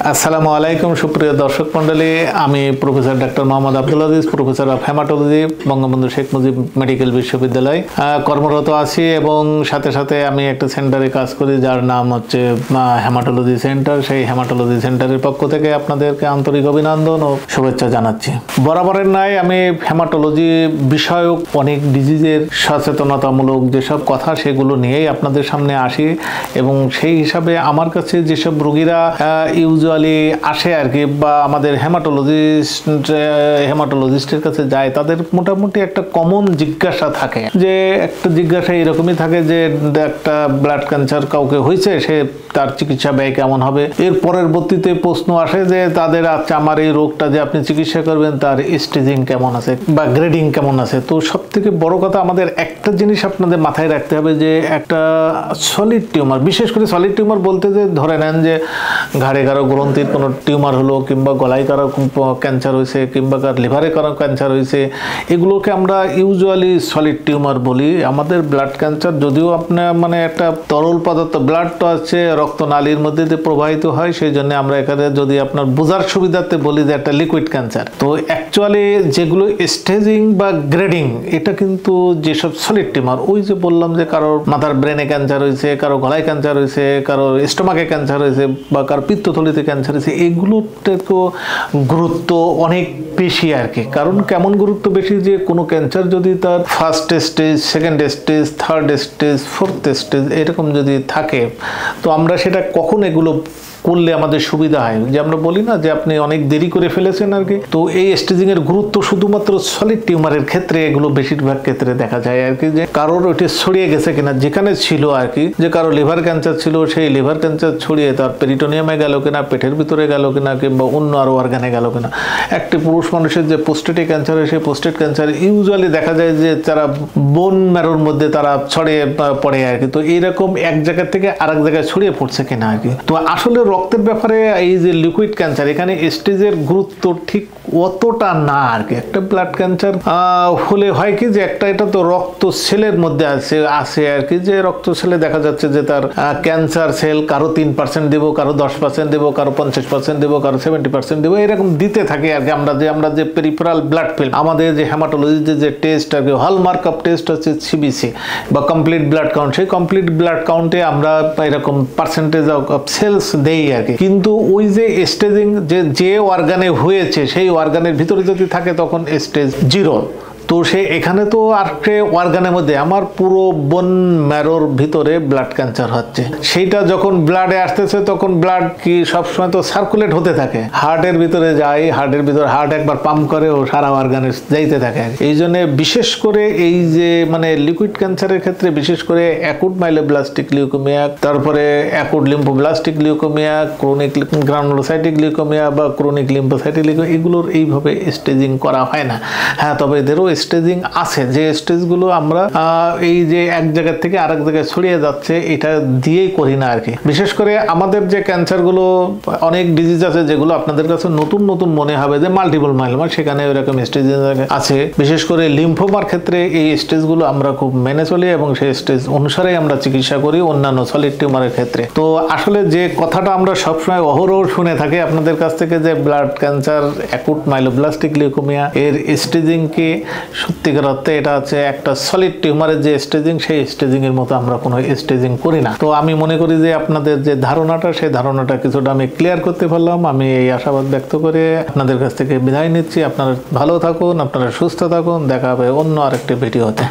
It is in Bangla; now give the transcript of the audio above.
আসসালামু আলাইকুম সুপ্রিয় দর্শক মণ্ডলী, আমি professor doctor Mohammad Abdul Aziz, professor of haematology, Bangabandhu Sheikh Mujib medical বিশ্ববিদ্যালয় কর্মরত আছি এবং সাথে সাথে আমি একটা সেন্টারে কাজ করি যার নাম হচ্ছে হেমাটোলজি সেন্টার। সেই হেমাটোলজি সেন্টারের পক্ষ থেকে আপনাদেরকে আন্তরিক অভিনন্দন ও শুভেচ্ছা জানাচ্ছি। বরাবরের ন্যায় আমি হেমাটোলজি বিষয়ক অনেক ডিজিজের সচেতনতামূলক যেসব কথা সেগুলো নিয়েই আপনাদের সামনে আসি এবং সেই হিসাবে আমার কাছে যেসব রোগীরা ইউজুয়ালি আসে আর কি, বা আমাদের হেমাটোলজিস্টের কাছে যায়, তাদের মোটামুটি একটা কমন জিজ্ঞাসা থাকে। যে একটা জিজ্ঞাসা এরকমই থাকে যে একটা ব্লাড ক্যান্সার কাউকে হয়েছে, সে তার চিকিৎসা ব্যয় কেমন হবে। এর পরবর্তীতে প্রশ্ন আসে যে তাদের আচ্ছা আমার এই রোগটা যে আপনি চিকিৎসা করবেন তার স্টেজিং কেমন আছে বা গ্রেডিং কেমন আছে। তো সব থেকে বড় কথা আমাদের একটা জিনিস আপনাদের মাথায় রাখতে হবে যে একটা সলিড টিউমার, বিশেষ করে সলিড টিউমার বলতে যে ধরে নেন যে ঘাড়ে কারো গ্রন্থির কোনো টিউমার হলো, কিংবা গলায় কারো ক্যান্সার হয়েছে, কিংবা কার লিভারে কারো ক্যান্সার হয়েছে, এগুলোকে আমরা ইউজুয়ালি সলিড টিউমার বলি। আমাদের ব্লাড ক্যান্সার যদিও আপনার মানে একটা তরল পদার্থ, ব্লাড তো আছে রক্তনালীর মধ্যে দিয়ে প্রবাহিত হয়, সেই জন্য আমরা এখানে যদি আপনার বোঝার সুবিধাতে বলি যে একটা লিকুইড ক্যান্সার। তো অ্যাকচুয়ালি যেগুলো স্টেজিং বা গ্রেডিং, এটা কিন্তু যেসব সলিড টিউমার, ওই যে বললাম যে কারোর মাথার ব্রেনে ক্যান্সার হয়েছে, কারো গলায় ক্যান্সার হয়েছে, কারো স্টোমাকে ক্যান্সার হয়েছে, বা কারো পিত্তথলিতে ক্যান্সার হয়েছে, এগুলোতে তো গুরুত্ব অনেক বেশি আর কি। কারণ কেমন গুরুত্ব বেশি, যে কোনো ক্যান্সার যদি তার first stage, second stage, third stage, fourth stage এরকম যদি থাকে, তো আমরা সেটা কখন এগুলো করলে আমাদের সুবিধা হয়। যে আমরা বলি না যে আপনি অনেক দেরি করে ফেলেছেন আর কি। তো এই স্টেজিং এর গুরুত্ব শুধুমাত্র সলিড টিউমারের ক্ষেত্রে, এগুলো বেশিরভাগ ক্ষেত্রে দেখা যায় আর কি, যে কারোর ওইটা ছড়িয়ে গেছে কিনা, যেখানে ছিল আর কি, যে কারো লিভার ক্যান্সার ছিল, সেই লিভার ক্যান্সার ছড়িয়ে তার পেরিটোনিয়ামে গেল কিনা, পেটের ভিতরে গেল কিনা, কিংবা অন্য আরো অর্গানে গেল কিনা। একটি পুরুষ মানুষের যে প্রোস্টেট ক্যান্সার হয়, সেই প্রোস্টেট ক্যান্সার ইউজুয়ালি দেখা যায় যে তারা বোন ম্যারোর মধ্যে তারা ছড়িয়ে পড়ে আর কি। তো এইরকম এক জায়গা থেকে আরেক জায়গায় ছড়িয়ে পড়ছে কিনা আর কি। তো আসলে রক্তের ব্যাপারে এই যে লিকুইড ক্যান্সার, এখানে স্টেজের গুরুত্ব ঠিক অতটা না আর কি। একটা ব্লাড ক্যান্সার হলে হয় কি, যে একটা এটা তো রক্ত সেলের মধ্যে আছে আর কি, যে রক্ত সেলে দেখা যাচ্ছে যে তার ক্যান্সার সেল কারো 3% দেবো, কারো 10% দেবো, কারো 50% দেবো, কারো 70% দেবো, এরকম দিতে থাকে আর কি। আমরা যে পেরিফেরাল ব্লাড ফিল্ম, আমাদের যে হেমাটোলজিতে যে টেস্ট আর কি, হলমার্ক অফ টেস্ট হচ্ছে সিবিসি বা কমপ্লিট ব্লাড কাউন্ট। সেই কমপ্লিট ব্লাড কাউন্টে আমরা এরকম পার্সেন্টেজ অফ সেলস দেই আর কি। কিন্তু ওই যে স্টেজিং, যে অর্গানে হয়েছে সেই অর্গানের ভিতরে যদি থাকে তখন স্টেজ 0। তো সে এখানে তো আর অর্গানের মধ্যে আমার পুরো বোন ম্যারোর ভিতরে ব্লাড ক্যান্সার হচ্ছে, সেইটা যখন ব্লাডে আসতেছে তখন ব্লাড কি সবসময় তো সার্কুলেট হতে থাকে, হার্টের ভিতরে যায়, হার্টের ভিতরে হার্ট একবার পাম্প করে ও সারা অর্গানে যাইতে থাকে। এই জন্য বিশেষ করে এই যে মানে লিকুইড ক্যান্সারের ক্ষেত্রে বিশেষ করে অ্যাকুট মাইলোব্লাস্টিক লিউকোমিয়া, তারপরে acute lymphoblastic leukaemia, chronic granulocytic leukaemia বা ক্রনিক লিম্ফোসাইটিক লিউকোমিয়া, এগুলোর এইভাবে স্টেজিং করা হয় না। হ্যাঁ, তবে এদেরও স্টেজিং আছে, যে স্টেজগুলো আমরা এই যে এক জায়গা থেকে আরেক জায়গায় ছড়িয়ে যাচ্ছে এটা দিয়েই করি না আর কি। বিশেষ করে আমাদের যে ক্যান্সারগুলো, অনেক ডিজিজ আছে যেগুলো আপনাদের কাছে নতুন নতুন মনে হবে, যে মাল্টিপল মাইলোমা, সেখানে এরকম স্টেজ আছে। বিশেষ করে লিম্ফোমার ক্ষেত্রে এই স্টেজগুলো আমরা খুব মেনে চলি এবং সেই স্টেজ অনুসারে আমরা চিকিৎসা করি অন্যান্য সলিড টিউমারের ক্ষেত্রে। তো আসলে যে কথাটা আমরা সবসময় অহরহ শুনে থাকি আপনাদের কাছ থেকে, যে blood cancer, acute myeloblastic leukaemia এর স্টেজিং কি সত্যিকার অর্থে এটা হচ্ছে একটা সলিড টিউমারের যে স্টেজিং, সেই স্টেজিং এর মতো আমরা কোনো স্টেজিং করি না। তো আমি মনে করি যে আপনাদের যে ধারণাটা, সেই ধারণাটা কিছুটা আমি ক্লিয়ার করতে পারলাম। আমি এই আশাবাদ ব্যক্ত করে আপনাদের কাছ থেকে বিদায় নিচ্ছি। আপনারা ভালো থাকুন, আপনারা সুস্থ থাকুন, দেখা হবে অন্য আরেকটি ভিডিওতে।